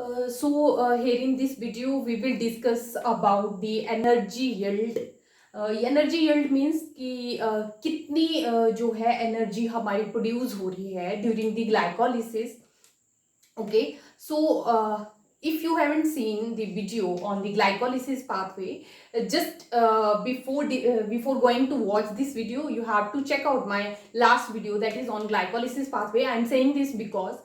Here in this video we will discuss about the energy yield. Energy yield means कि कितनी जो है energy हमारी प्रोड्यूस हो रही है during the glycolysis. Okay, so if you haven't seen the video on the glycolysis pathway, before going to watch this video, you have to check out my last video that is on glycolysis pathway. I am saying this because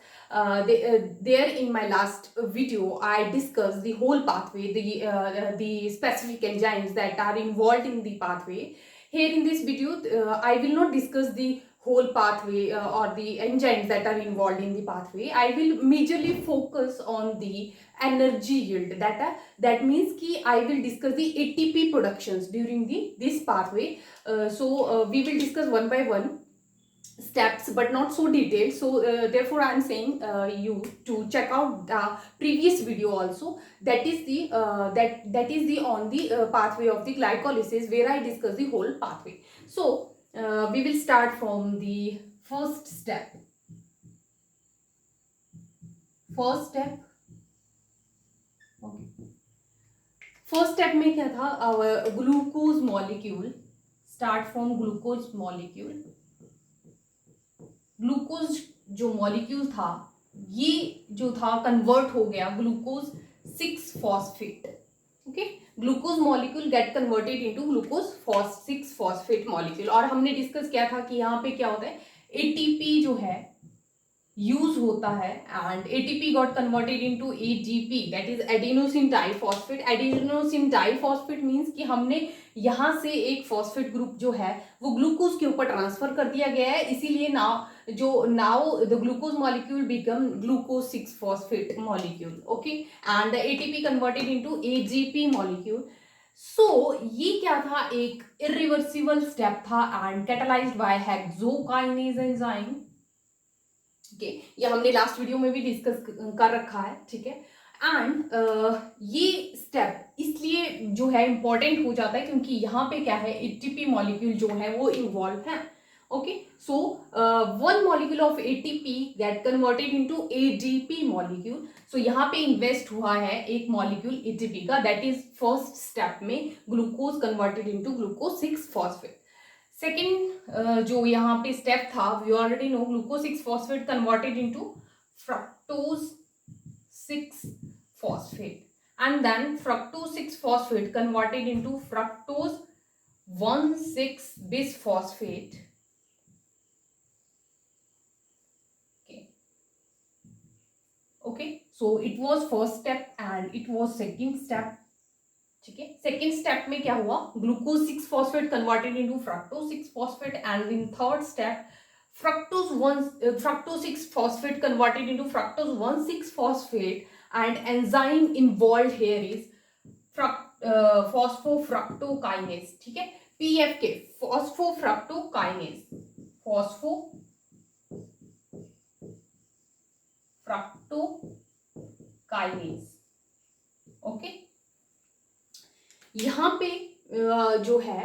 there in my last video I discussed the whole pathway, the specific enzymes that are involved in the pathway. Here in this video, I will not discuss the whole pathway or the enzymes that are involved in the pathway. I will majorly focus on the energy yield. That means ki I will discuss the ATP productions during this pathway. We will discuss one by one steps, but not so detailed. Therefore I am saying you to check out the previous video also. That is the on the pathway of the glycolysis, where I discuss the whole pathway. We will start from the first step. Okay. First step में क्या था? Our glucose molecule. Start from glucose molecule. Glucose जो molecule था, ये जो था convert हो गया glucose 6 phosphate. Okay, glucose molecule gate converted into glucose 6 phosphate molecule. और हमने डिस्कस किया था कि यहाँ पे क्या होता है, एटीपी जो है यूज होता है and ATP got converted into ADP, that is adenosine diphosphate. Adenosine diphosphate means कि हमने यहाँ से एक फॉस्फेट ग्रुप जो है वो ग्लूकोज के ऊपर ट्रांसफर कर दिया गया है, इसीलिए now the glucose molecule become glucose 6 phosphate molecule. Okay, and the ATP converted into AGP molecule. ये क्या था, एक इरिवर्सिबल स्टेप था and catalysed by hexokinase enzyme. ठीक है, ये हमने लास्ट वीडियो में भी डिस्कस कर रखा है. ठीक है, एंड ये स्टेप इसलिए जो है इंपॉर्टेंट हो जाता है क्योंकि यहाँ पे क्या है, एटीपी मॉलिक्यूल जो है वो इन्वॉल्व है. Okay, so one molecule of ATP get converted into ADP molecule. So यहाँ पे इन्वेस्ट हुआ है एक मॉलिक्यूल एटीपी का, दैट इज फर्स्ट स्टेप में glucose converted into glucose 6 phosphate. Second जो यहाँ पे स्टेप था, we already know, glucose 6 phosphate converted into fructose 6 phosphate, and then fructose 6 phosphate converted into fructose 1,6 bisphosphate. Okay, so it was first step and it was second step. ठीक है, second step में क्या हुआ, glucose 6 phosphate converted into fructose 6 phosphate, and in third step fructose 6 phosphate converted into fructose 1,6 phosphate, and enzyme involved here is phosphofructokinase. ठीक है, PFK, phosphofructokinase. Okay, यहाँ पे जो है,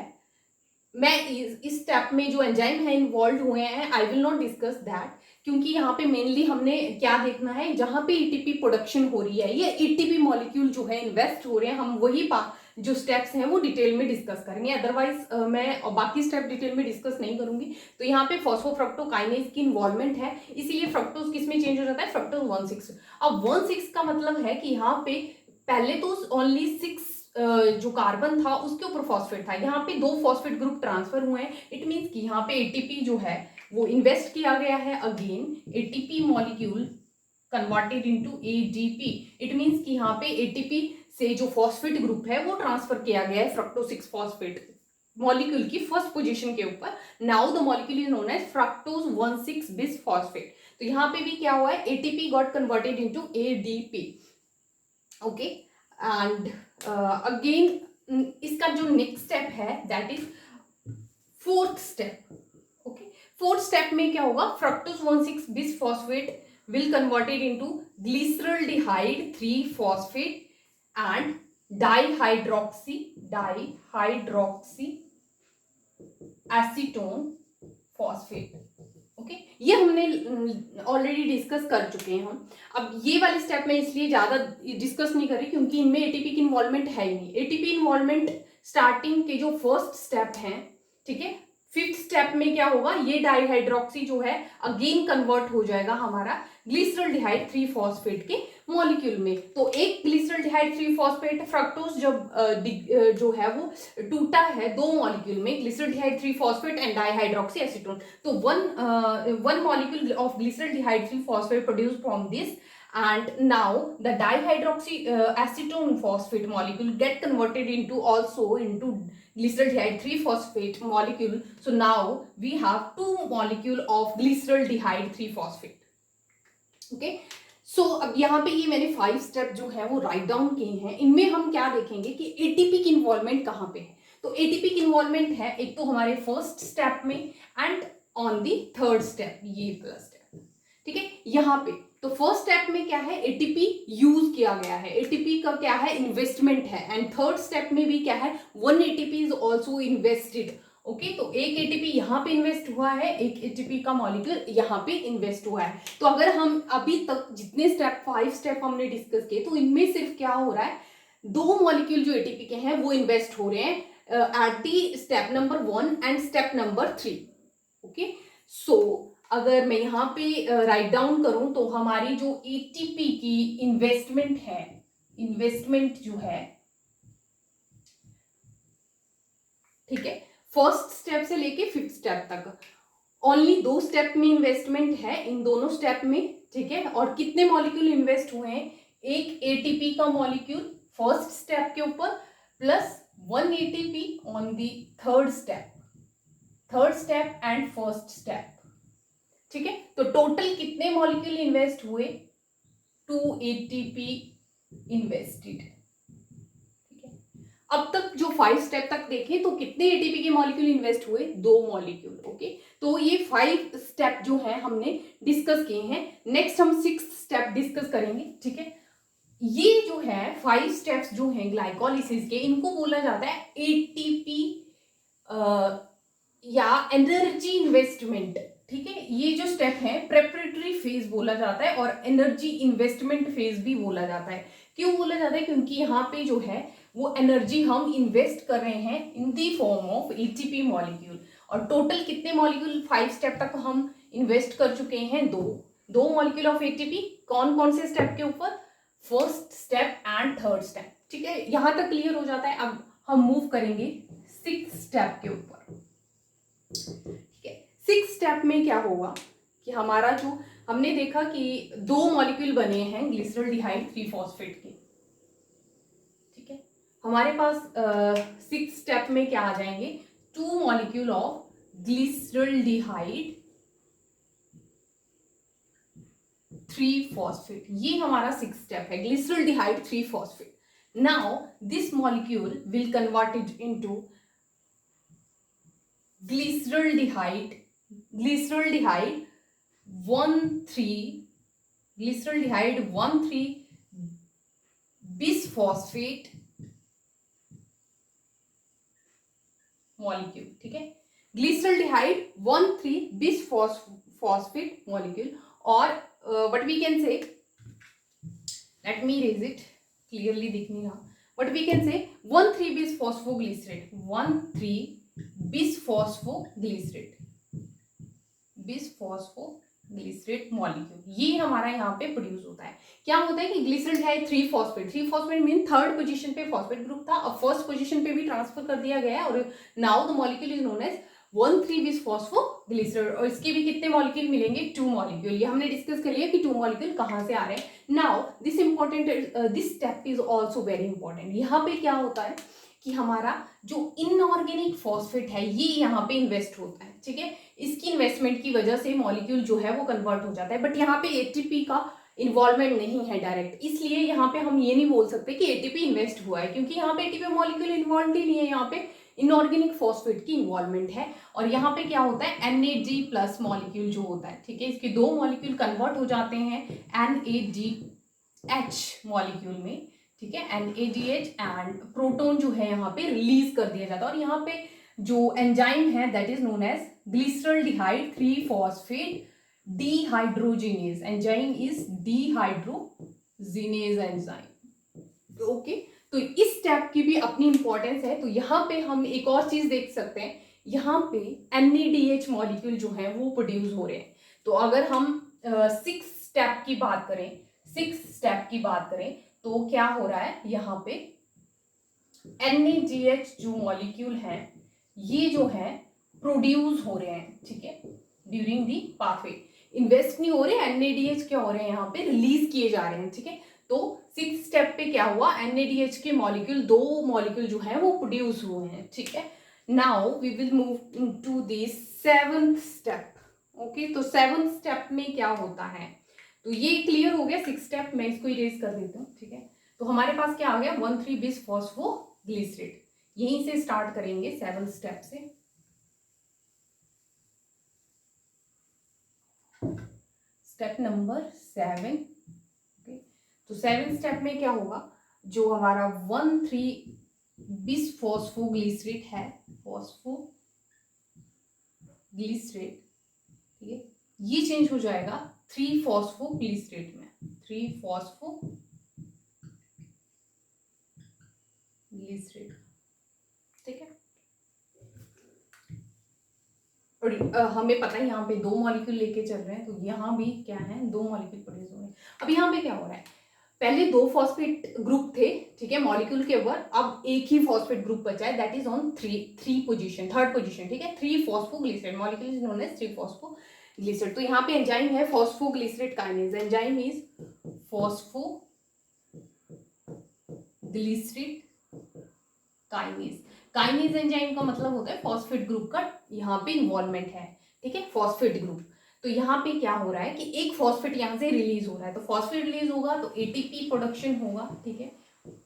मैं इस स्टेप में जो एंजाइम है इन्वॉल्व हुए हैं, I will not discuss that, क्योंकि यहाँ पे मेनली हमने क्या देखना है, जहाँ पे एटीपी प्रोडक्शन हो रही है, ये एटीपी मॉलिक्यूल जो है इन्वेस्ट हो रहे हैं, हम वही जो स्टेप्स हैं वो डिटेल में डिस्कस करेंगे. अदरवाइज मैं बाकी स्टेप डिटेल में डिस्कस नहीं करूंगी. तो यहाँ पे फॉस्फोफ्रक्टोकाइनेज की इन्वॉल्वमेंट है, इसीलिए फ्रक्टोज किस में चेंज हो जाता है, फ्रक्टोज 1,6. अब 1,6 का मतलब है कि यहाँ पे पहले तो ओनली 6 जो कार्बन था उसके ऊपर फॉस्फेट था, यहाँ पे 2 फॉस्फेट ग्रुप ट्रांसफर हुए हैं. इट मीन्स कि यहाँ पे एटीपी जो है वो इन्वेस्ट किया गया है, again ATP molecule converted into ADP. It means कि यहाँ पे एटीपी से जो फॉस्फेट ग्रुप है वो ट्रांसफर किया गया है फ्रक्टोज 6 फॉस्फेट मॉलिक्यूल की फर्स्ट पोजीशन के ऊपर. Now the molecule is known as fructose 1,6 bisphosphate. तो यहाँ पे भी क्या हुआ है, ATP got converted into ADP. Okay, and again इसका जो नेक्स्ट स्टेप है that is fourth step. Okay, fourth step में क्या होगा, fructose 1,6 bisphosphate will converted into glyceraldehyde 3 phosphate and dihydroxy acetone phosphate. Okay ये हमने ऑलरेडी डिस्कस कर चुके हैं हम। अब ये वाले स्टेप में इसलिए ज़्यादा डिस्कस नहीं कर रही क्योंकि इनमें एटीपी की इन्वॉल्वमेंट है ही नहीं। एटीपी इन्वॉल्वमेंट स्टार्टिंग के जो फर्स्ट स्टेप हैं, ठीक है, फिफ्थ स्टेप में क्या होगा, ये डाइहाइड्रोक्सी जो है अगेन कन्वर्ट हो जाएगा हमारा ग्लिसरॉल्डिहाइड 3 फॉस्फेट के मॉलिक्यूल में। तो एक ग्लिसरॉल्डिहाइड 3 फॉस्फेट फ्रक्टोज जब जो है वो टूटा है दो मॉलिक्यूल में, glyceraldehyde 3 phosphate and dihydroxy acetone, तो one molecule of glyceraldehyde 3 phosphate produced from this, and now the dihydroxy acetone phosphate molecule get converted into also into glyceraldehyde 3 phosphate molecule. So now we have two molecule of glyceraldehyde 3 phosphate. Okay, सो अब यहाँ पे ये मैंने 5 step जो है वो write down किए हैं। इनमें हम क्या देखेंगे कि एटीपी की इन्वॉल्वमेंट कहाँ पे है। तो एटीपी की इन्वॉल्वमेंट है एक तो हमारे फर्स्ट स्टेप में and on the third step, ये प्लस स्टेप, ठीक है। यहाँ पे तो फर्स्ट स्टेप में क्या है, एटीपी यूज किया गया है, एटीपी का क्या है, इन्वेस्टमेंट है, एंड थर्ड स्टेप में भी क्या है, 1 ATP is also invested. Okay, तो एक एटीपी यहाँ पे इन्वेस्ट हुआ है, एक एटीपी का मॉलिक्यूल यहाँ पे इन्वेस्ट हुआ है। तो अगर हम अभी तक जितने स्टेप 5 स्टेप हमने डिस्कस किए तो इनमें सिर्फ क्या हो रहा है, दो मॉलिक्यूल जो एटीपी के हैं वो इन्वेस्ट हो रहे हैं at the step number 1 and step number 3। Okay, so अगर मैं यहाँ पे राइट डाउन करूं तो हमारी जो एटीपी की इन्वेस्टमेंट है, इन्वेस्टमेंट जो है, ठीक है, फर्स्ट स्टेप से लेके 5th स्टेप तक ओनली 2 स्टेप में इन्वेस्टमेंट है, इन दोनों स्टेप में, ठीक है। और कितने मॉलिक्यूल इन्वेस्ट हुए हैं, एक एटीपी का मॉलिक्यूल फर्स्ट स्टेप के ऊपर plus 1 ATP on the third step and first step, ठीक है। तो टोटल कितने मॉलिक्यूल इन्वेस्ट हुए, 2 एटीपी इन्वेस्टेड। अब तक जो 5 स्टेप तक देखें तो कितने एटीपी के मॉलिक्यूल इन्वेस्ट हुए, 2 मॉलिक्यूल। ओके, तो ये 5 स्टेप जो है हमने डिस्कस किए हैं। नेक्स्ट हम 6th स्टेप डिस्कस करेंगे, ठीक है। ये जो है 5 स्टेप्स जो हैं ग्लाइकोलिसिस के, इनको बोला जाता है एटीपी या एनर्जी इन्वेस्टमेंट, ठीक है। ये जो स्टेप है प्रेपरेटरी फेज बोला जाता है और एनर्जी इन्वेस्टमेंट फेज भी बोला जाता है। क्यों बोला जाता है, क्योंकि यहाँ पे जो है वो एनर्जी हम इन्वेस्ट कर रहे हैं in the form of ATP molecule. और टोटल कितने मॉलिक्यूल 5 स्टेप तक हम इन्वेस्ट कर चुके हैं, 2 मॉलिक्यूल ऑफ एटीपी। कौन कौन से स्टेप के ऊपर, first step and third step, ठीक है। यहां तक क्लियर हो जाता है। अब हम मूव करेंगे 6th स्टेप के ऊपर, ठीक है। 6th स्टेप में क्या होगा कि हमारा जो हमने देखा कि 2 मॉलिक्यूल बने हैं ग्लिसरॉल्डिहाइड 3 फॉस्फेट के, ठीक है। हमारे पास 6th स्टेप में क्या आ जाएंगे, 2 मॉलिक्यूल ऑफ ग्लिसरॉल्डिहाइड 3 फॉस्फेट, ये हमारा 6th स्टेप है, glyceraldehyde 3 phosphate. Now this molecule will converted into glyceraldehyde 1,3 bisphosphate molecule, ठीक है। ग्लिसरॉल्डिहाइड 1,3 bisphosphate मॉलिक्यूल, और what we can say, let me raise it, clearly दिख नहीं रहा, व्हाट वी कैन से 1,3 bisphosphoglycerate, 1,3 बिसफॉस्फोग्लिसरेट मॉलिक्यूल, ये हमारा यहाँ पे प्रोड्यूस होता है। क्या होता है कि glyceraldehyde 3 phosphate mean third position पे फॉस्फेट ग्रुप था, अब फर्स्ट पोजीशन पे भी ट्रांसफर कर दिया गया है, और now the molecule is known as 1,3 bisphosphoglycerate. और इसके भी कितने मॉलिक्यूल मिलेंगे, 2 मॉलिक्यूल। ये हमने डिस्कस कर लिया कि 2 मॉलिक्यूल कहाँ से आ रहे हैं। Now this step is also very important. यहाँ पे क्या होता है कि हमारा जो इनऑर्गेनिक फॉस्फेट है ये यहाँ पे इन्वेस्ट होता है, ठीक है। इसकी इन्वेस्टमेंट की वजह से मॉलिक्यूल जो है वो कन्वर्ट हो जाता है, बट यहाँ पे एटीपी का इन्वॉल्वमेंट नहीं है डायरेक्ट, इसलिए यहाँ पे हम ये नहीं बोल सकते कि एटीपी इन्वेस्ट हुआ है, क्योंकि यहाँ पे एटीपी मॉलिक्यूल इन्वॉल्व ही नहीं है, यहाँ पे इनऑर्गेनिक फॉस्फेट की इन्वॉल्वमेंट है। और यहाँ पे क्या होता है, NAD+ मॉलिक्यूल जो होता है, ठीक है, इसके 2 मॉलिक्यूल कन्वर्ट हो जाते हैं NADH मॉलिक्यूल में, ठीक है। NADH एंड प्रोटॉन जो है यहाँ पे रिलीज कर दिया जाता है, और यहाँ पे जो एंजाइम है that is known as glyceraldehyde 3-phosphate dehydrogenase enzyme is dehydrogenase enzyme. Okay तो इस स्टेप की भी अपनी इंपॉर्टेंस है. तो यहाँ पे हम एक और चीज देख सकते हैं, यहाँ पे NADH मॉलिक्यूल जो है वो प्रोड्यूस हो रहे हैं. तो अगर हम 6 स्टेप की बात करें तो क्या हो रहा है, यहाँ पे NADH जो मॉलिक्यूल है ये जो है प्रोड्यूस हो रहे हैं. ठीक है, ड्यूरिंग दी पाथवे इन्वेस्ट नहीं हो रहे, NADH क्या हो रहे हैं यहाँ पे रिलीज किए जा रहे हैं. ठीक है, तो 6 स्टेप पे क्या हुआ, NADH के मॉलिक्यूल 2 मॉलिक्यूल जो है वो प्रोड्यूस हुए हैं. ठीक है, now we will move to the 7th step. Okay, तो 7th स्टेप में क्या होता है, तो ये क्लियर हो गया 6 स्टेप. मैं इसको इरेज कर देती हूँ. ठीक है, तो हमारे पास क्या आ गया 1,3-bis-phosphoglycerate. यहीं से स्टार्ट करेंगे 7th स्टेप से. Step number 7. ओके, तो 7th स्टेप में क्या होगा, जो हमारा 1,3-bis-phosphoglycerate है, फॉस्फोग्लिसरेट, ठीक है, ये चेंज हो जाएगा 3-phosphoglycerate में. 3-phosphoglycerate. ठीक है, और हमें पता है यहाँ पे 2 मॉलिक्यूल लेके चल रहे हैं, तो यहाँ भी क्या है 2 मॉलिक्यूल प्रोड्यूस हो रहे हैं. अब यहाँ पे क्या हो रहा है, पहले 2 फॉस्फेट ग्रुप थे. ठीक है, मॉलिक्यूल के ऊपर अब एक ही फॉस्फेट ग्रुप बचा है, that is on third position. ठीक है, 3-phosphoglycerate molecule is known as 3-phosphoglycerate. तो यहाँ पे एंजाइम है phosphoglycerate kinase. Enzyme is phosphoglycerate kinase. Kinase enzyme का मतलब होता है फॉस्फेट ग्रुप का यहाँ पे इन्वॉल्वमेंट है. ठीक है, फॉस्फेट ग्रुप. तो यहाँ पे क्या हो रहा है कि एक फॉस्फेट यहाँ से रिलीज हो रहा है, तो फॉस्फेट रिलीज होगा तो ATP प्रोडक्शन होगा. ठीक है,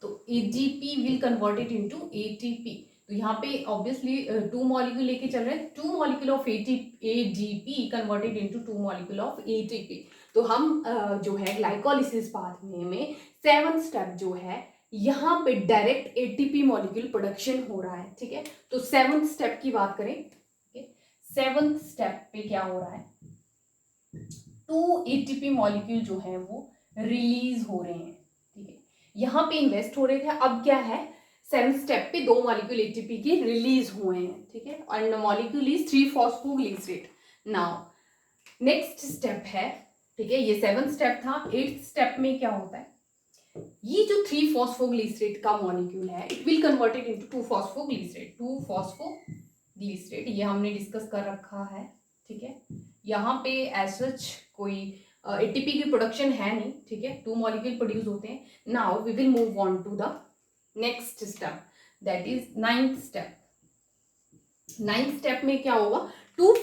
तो ADP will converted into ATP. तो यहाँ पे ऑब्वियसली 2 मॉलिक्यूल लेके चल रहे हैं, 2 molecule of ADP converted into 2 molecule of ATP. तो हम जो है ग्लाइकोलिसिस पाथवे में 7th स्टेप जो है यहाँ पे डायरेक्ट ATP मॉलिक्यूल प्रोडक्शन हो रहा है. ठीक है, तो 7th स्टेप की बात करें, 7th स्टेप पे क्या हो रहा है, 2 ATP मॉलिक्यूल जो है वो रिलीज हो रहे हैं. ठीक है, यहाँ पे इन्वेस्ट हो रहे थे, अब क्या है 7th स्टेप पे 2 मॉलिक्यूल ATP के रिलीज हुए हैं. ठीक है, और molecule is 3-phosphoglycerate. Now next step है. ठीक है, ये 7th स्टेप था. 8th स्टेप में क्या होता है, ये जो 3-phosphoglycerate का मॉलिक्यूल है it will converted into 2-phosphoglycerate. ये हमने डिस्कस कर रखा है. ठीक है, यहाँ पे एज सच कोई ATP की प्रोडक्शन है नहीं. ठीक है, 2 मॉलिक्यूल प्रोड्यूस होते हैं. Now we will move on to the next step, that is 9th step. 9th step में क्या होगा, 2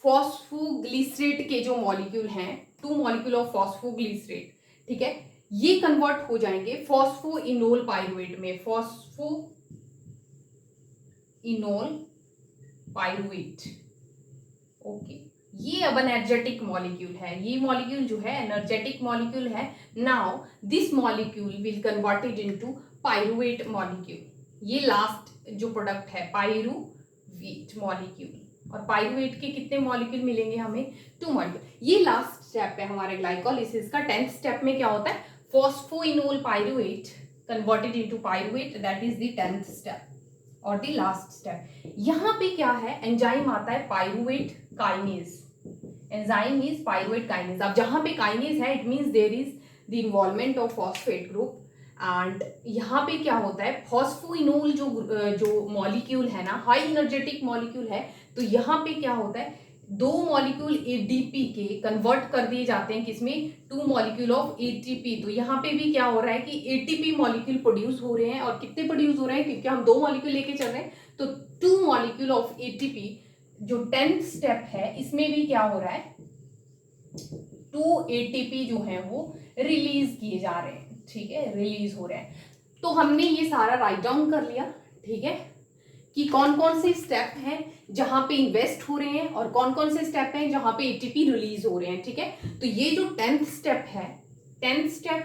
फॉस्फोग्लिसरेट के जो मॉलिक्यूल हैं, 2 मॉलिक्यूल ऑफ फॉस्फोग्लिसरेट. ठीक है, ये कन्वर्ट हो जाएंगे फॉस्फोइनोल पाइरुवेट में. Phosphoenol pyruvate. ओके, ये अब एनर्जेटिक मॉलिक्यूल है. ये मॉलिक्यूल जो है एनर्जेटिक मॉलिक्यूल है. Now this molecule will converted into pyruvate molecule. ये लास्ट जो प्रोडक्ट है पाइरुवेट मॉलिक्यूल. और पाइरुवेट के कितने मॉलिक्यूल मिलेंगे हमें, 2 मॉलिक्यूल. ये लास्ट स्टेप है हमारे ग्लाइकोलिसिस का. 10th स्टेप में क्या होता है, phosphoenol pyruvate converted into pyruvate, that is the 10th step और द लास्ट स्टेप. यहाँ पे क्या है, एंजाइम आता है pyruvate kinase. Enzyme is pyruvate kinase. अब जहां पे काइनेज है it means there is the involvement of phosphate group. And यहाँ पे क्या होता है, फॉस्फोइनोल जो मॉलिक्यूल है ना, हाई एनर्जेटिक मॉलिक्यूल है. तो यहाँ पे क्या होता है, 2 मॉलिक्यूल ADP के कन्वर्ट कर दिए जाते हैं किसमें, 2 मॉलिक्यूल ऑफ ATP. तो यहाँ पे भी क्या हो रहा है कि ATP मॉलिक्यूल प्रोड्यूस हो रहे हैं. और कितने प्रोड्यूस हो रहे हैं, क्योंकि हम 2 मॉलिक्यूल लेके चल रहे हैं, तो 2 मॉलिक्यूल ऑफ ATP. जो 10th स्टेप है इसमें भी क्या हो रहा है, 2 ATP जो है वो रिलीज किए जा रहे हैं. ठीक है, रिलीज हो रहे हैं. तो हमने ये सारा राइट डाउन कर लिया. ठीक है, कि कौन कौन से स्टेप हैं जहां पे इन्वेस्ट हो रहे हैं और कौन कौन से स्टेप हैं जहां पे ATP रिलीज हो रहे हैं. ठीक है, तो ये जो 10th स्टेप है, 10th स्टेप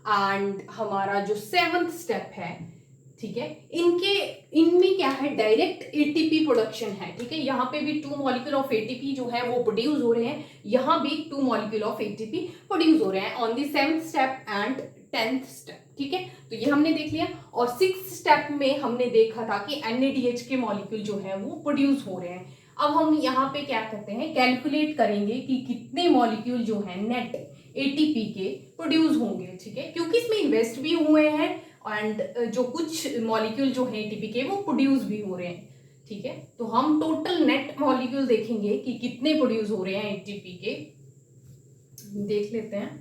एंड हमारा जो 7th स्टेप है, ठीक है। इनमें क्या है, डायरेक्ट एटीपी प्रोडक्शन है, ठीक है। यहाँ पे भी 2 मॉलिक्यूल ऑफ एटीपी जो है वो प्रोड्यूस हो रहे हैं, यहाँ भी 2 मॉलिक्यूल ऑफ एटीपी प्रोड्यूस हो रहे हैं on the 7th step and 10th step, ठीक है। तो ये हमने देख लिया। और 6th स्टेप में हमने देखा था कि NADH के मॉलिक्यूल जो है वो प्रोड्यूस हो रहे हैं। अब हम यहाँ पे क्या करते हैं, कैलकुलेट करेंगे कि कितने मॉलिक्यूल जो है नेट एटीपी के प्रोड्यूस होंगे, ठीक है, क्योंकि इसमें इन्वेस्ट भी हुए हैं एंड जो कुछ मॉलिक्यूल जो है एटीपी के वो प्रोड्यूस भी हो रहे हैं, ठीक है। तो हम टोटल नेट मॉलिक्यूल देखेंगे कि कितने प्रोड्यूस हो रहे हैं एटीपी के, देख लेते हैं।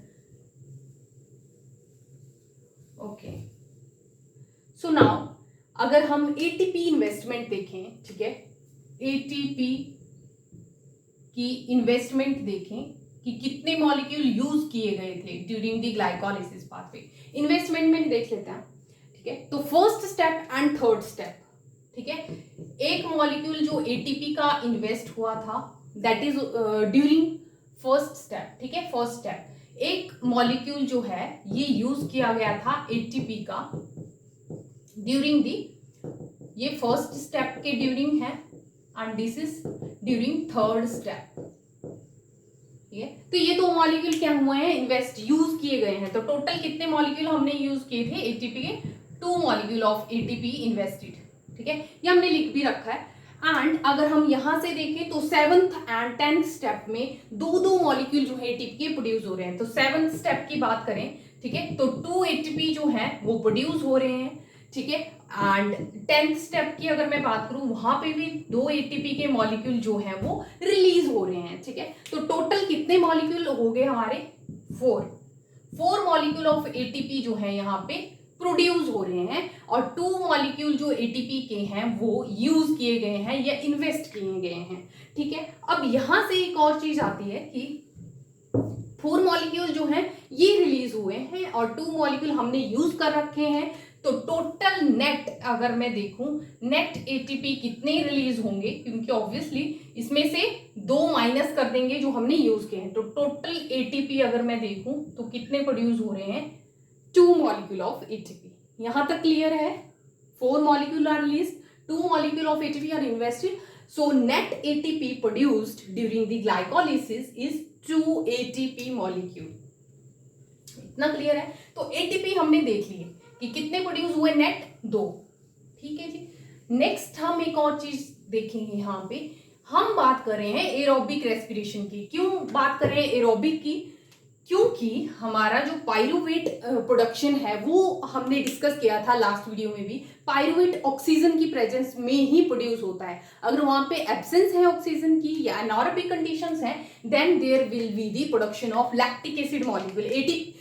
ओके, सो नाउ अगर हम एटीपी इन्वेस्टमेंट देखें, ठीक है, एटीपी की इन्वेस्टमेंट देखें कि कितने मॉलिक्यूल यूज किए गए थे during the glycolysis pathway, investment में देख लेते हैं, ठीक है। तो first step and third step, ठीक है, एक मॉलिक्यूल जो एटीपी का इन्वेस्ट हुआ था that is during first step, ठीक है। फर्स्ट स्टेप एक मॉलिक्यूल जो है ये यूज किया गया था एटीपी का ड्यूरिंग दी, ये फर्स्ट स्टेप के ड्यूरिंग है and this is during third step, ठीक है। तो ये 2 मॉलिक्यूल क्या हुए हैं, इन्वेस्ट यूज किए गए हैं। तो टोटल कितने मॉलिक्यूल हमने यूज किए थे एटीपी के, 2 मॉलिक्यूल ऑफ एटीपी इन्वेस्टेड, ठीक है, ये हमने लिख भी रखा है। एंड अगर हम यहां से देखें तो 7th एंड 10th स्टेप में 2 मॉलिक्यूल जो है एटीपी के प्रोड्यूस हो रहे हैं। तो 7th स्टेप की बात करें, ठीक है, तो 2 एटीपी जो है वो प्रोड्यूस हो रहे हैं, ठीक है। एंड 10th स्टेप की अगर मैं बात करूं वहां पे भी 2 एटीपी के मॉलिक्यूल जो है वो रिलीज हो रहे हैं, ठीक है। तो टोटल कितने मॉलिक्यूल हो गए हमारे, 4 मॉलिक्यूल ऑफ एटीपी जो है यहाँ पे प्रोड्यूस हो रहे हैं और 2 मॉलिक्यूल जो एटीपी के हैं वो यूज किए गए हैं या इन्वेस्ट किए गए हैं, ठीक है। अब यहां से एक और चीज आती है कि 4 मॉलिक्यूल जो हैं ये रिलीज हुए हैं और 2 मॉलिक्यूल हमने यूज कर रखे हैं। तो टोटल नेट अगर मैं देखूं, नेट एटीपी कितने रिलीज होंगे, क्योंकि ऑब्वियसली इसमें से 2 माइनस कर देंगे जो हमने यूज किए हैं। तो टोटल एटीपी अगर मैं देखूं तो कितने प्रोड्यूस हो रहे हैं, 2 मॉलिक्यूल ऑफ एटीपी। यहां तक क्लियर है, 4 molecule are release, 2 molecule of ATP are invested, so net ATP produced during the glycolysis is 2 ATP molecule. इतना क्लियर है। तो एटीपी हमने देख लिए कि कितने प्रोड्यूस हुए, नेट 2, ठीक है जी। नेक्स्ट हम एक और चीज देखेंगे, यहाँ पे हम बात कर रहे हैं एरोबिक रेस्पिरेशन की। क्यों बात कर रहे हैं एरोबिक की, क्योंकि हमारा जो पायरुवेट प्रोडक्शन है वो हमने डिस्कस किया था लास्ट वीडियो में भी, पायरुवेट ऑक्सीजन की प्रेजेंस में ही प्रोड्यूस होता है। अगर वहां पे एब्सेंस है ऑक्सीजन की या एनारोबिक कंडीशंस हैं, then there will be the production of lactic acid molecule,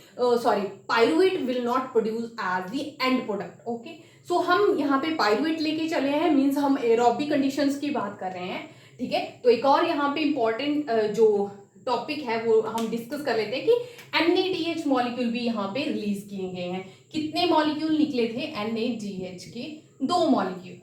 pyruvate will not produce as the end product, okay. So हम यहाँ पे पायरुवेट लेके चले हैं, मीन्स हम एरोबिक कंडीशंस की बात कर रहे हैं, ठीक है। तो एक और यहाँ पे इंपॉर्टेंट जो टॉपिक है वो हम डिस्कस कर लेते हैं कि NADH मॉलिक्यूल भी यहाँ पे रिलीज किए गए हैं। कितने मॉलिक्यूल निकले थे NADH के, 2 मॉलिक्यूल,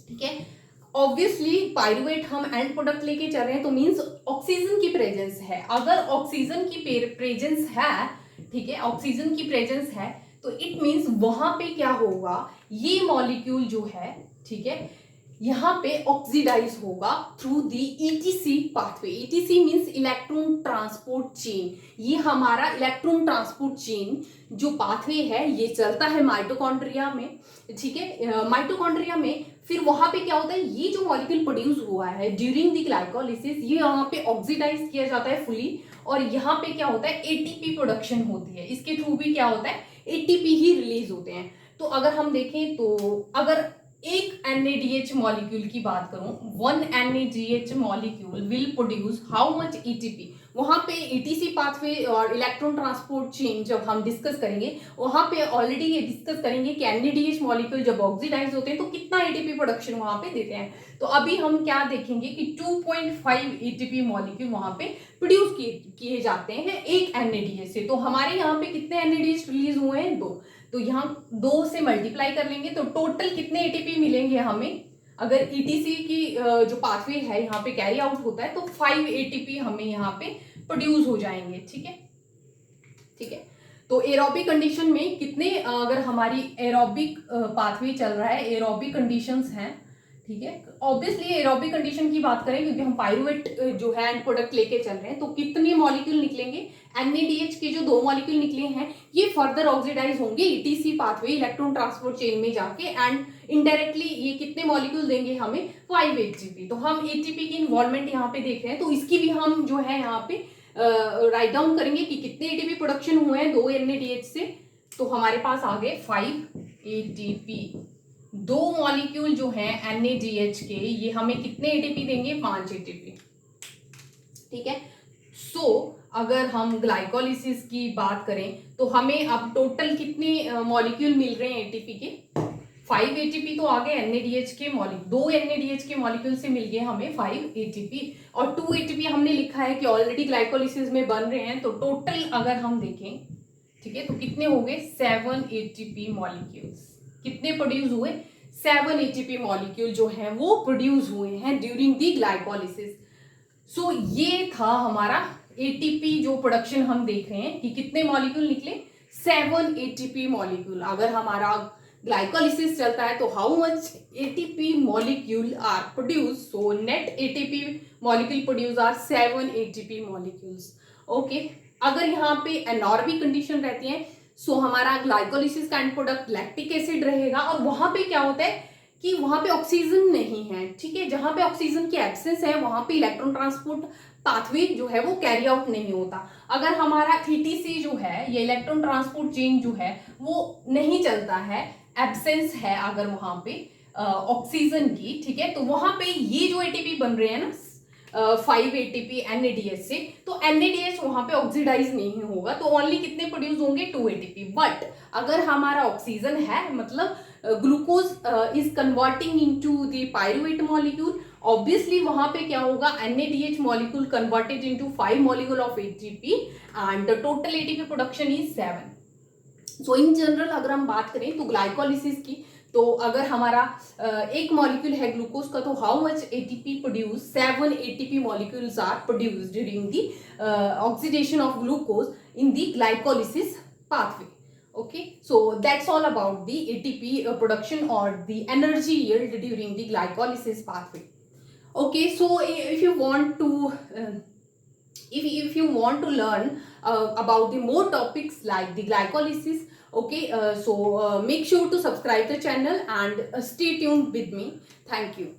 ठीक है। ऑब्वियसली पायरुवेट हम एंड प्रोडक्ट लेके चल रहे हैं तो मींस ऑक्सीजन की प्रेजेंस है। अगर ऑक्सीजन की प्रेजेंस है, ठीक है, ऑक्सीजन की प्रेजेंस है तो इट मींस वहां पे क्या होगा, ये मॉलिक्यूल जो है, ठीक है, यहाँ पे ऑक्सीडाइज होगा through the ETC pathway. ETC means electron transport chain. ये हमारा इलेक्ट्रॉन ट्रांसपोर्ट चेन जो पाथवे है ये चलता है माइटोकॉन्ड्रिया में, ठीक है। माइटोकॉन्ड्रिया में फिर वहां पे क्या होता है, ये जो मॉलिक्यूल प्रोड्यूस हुआ है ड्यूरिंग द ग्लाइकोलाइसिस ये यहाँ पे ऑक्सीडाइज किया जाता है फुली और यहाँ पे क्या होता है ATP प्रोडक्शन होती है। इसके थ्रू भी क्या होता है, ATP ही रिलीज होते हैं। तो अगर हम देखें तो अगर एक NADH मॉलिक्यूल की बात करूं, 1 NADH molecule will produce how much ATP। वहां पे ETC पाथवे और इलेक्ट्रॉन ट्रांसपोर्ट चेन जब हम डिस्कस करेंगे वहां पे ऑलरेडी ये डिस्कस करेंगे कि NADH मॉलिक्यूल जब ऑक्सीडाइज होते हैं तो कितना ATP प्रोडक्शन वहां पे देते हैं। तो अभी हम क्या देखेंगे कि 2.5 ATP मॉलिक्यूल वहां पे प्रोड्यूस किए जाते हैं एक NADH से। तो हमारे यहाँ पे कितने NADH रिलीज हुए हैं, 2। तो यहाँ 2 से मल्टीप्लाई कर लेंगे तो टोटल कितने ATP मिलेंगे हमें, अगर ETC की जो पाथवे है यहाँ पे कैरी आउट होता है तो 5 ATP हमें यहाँ पे प्रोड्यूस हो जाएंगे, ठीक है, ठीक है। तो एरोबिक कंडीशन में कितने, अगर हमारी एरोबिक पाथवे चल रहा है, एरोबिक कंडीशंस हैं, ठीक है, ऑब्वियसली एरोबिक कंडीशन की बात करें क्योंकि हम पायरुवेट जो है एंड प्रोडक्ट लेके चल रहे हैं, तो कितने मॉलिक्यूल निकलेंगे, NADH के जो 2 मॉलिक्यूल निकले हैं ये फर्दर ऑक्सीडाइज होंगे ETC pathway, electron transport chain में जाके, एंड इनडायरेक्टली ये कितने मॉलिक्यूल देंगे हमें 5 ATP। तो हम ATP की इन्वॉल्वमेंट यहाँ पे देख रहे हैं, तो इसकी भी हम जो है यहाँ पे राइट डाउन करेंगे कि कितने ATP प्रोडक्शन हुए हैं 2 NADH से। तो हमारे पास आ गए 5 ATP। 2 मॉलिक्यूल जो हैं NADH के, ये हमें कितने ATP देंगे, 5 ATP, ठीक है। अगर हम ग्लाइकोलिसिस की बात करें तो हमें अब टोटल कितने मॉलिक्यूल मिल रहे हैं ATP के, 5 ATP तो आ गए NADH के मॉलिक्यूल, 2 NADH के मॉलिक्यूल से मिल गए हमें 5 ATP, और 2 ATP हमने लिखा है कि ऑलरेडी ग्लाइकोलिसिस में बन रहे हैं, तो टोटल अगर हम देखें, ठीक है, तो कितने हो गए, 7 ATP मॉलिक्यूल्स। कितने प्रोड्यूस हुए, 7 ATP मॉलिक्यूल जो है वो प्रोड्यूस हुए हैं ड्यूरिंग दी ग्लाइकोलिसिस। सो ये था हमारा ATP जो प्रोडक्शन हम देख रहे हैं कि कितने मॉलिक्यूल निकले, 7 ATP मॉलिक्यूल। अगर हमारा ग्लाइकोलिसिस चलता है तो how much ATP molecule are produce, so net ATP molecule produce are 7 ATP molecules. Okay, अगर यहाँ पे एनॉर्बिक कंडीशन रहती है सो हमारा ग्लाइकोलिसिस का एंड प्रोडक्ट लैक्टिक एसिड रहेगा, और वहां पे क्या होता है कि वहां पे ऑक्सीजन नहीं है, ठीक है, जहां पे ऑक्सीजन की एब्सेंस है वहां पे इलेक्ट्रॉन ट्रांसपोर्ट पाथवे जो है वो कैरी आउट नहीं होता। अगर हमारा ETC जो है, ये इलेक्ट्रॉन ट्रांसपोर्ट चेन जो है वो नहीं चलता है, एब्सेंस है अगर वहां पे ऑक्सीजन की, ठीक है, तो वहां पे ये जो ATP बन रहे हैं ना 5 ATP NADH से, तो NADH वहां पे ऑक्सीडाइज नहीं होगा, तो ओनली कितने प्रोड्यूस होंगे, 2 ATP। बट अगर हमारा ऑक्सीजन है, मतलब glucose is converting into the pyruvate molecule, obviously वहां पे क्या होगा, NADH molecule converted into 5 molecule of ATP and the total ATP production is 7। So in general अगर हम बात करें तो ग्लाइकोलिसिस की, तो अगर हमारा एक मॉलिक्यूल है ग्लूकोज का, तो how much ATP produce, 7 ATP molecules are produce during the oxidation of glucose in the glycolysis pathway. Okay, so that's all about the ATP production or the energy yield during the glycolysis pathway. Okay, so if you want to if you want to learn about the more topics like the glycolysis, okay, so make sure to subscribe the channel and stay tuned with me. Thank you.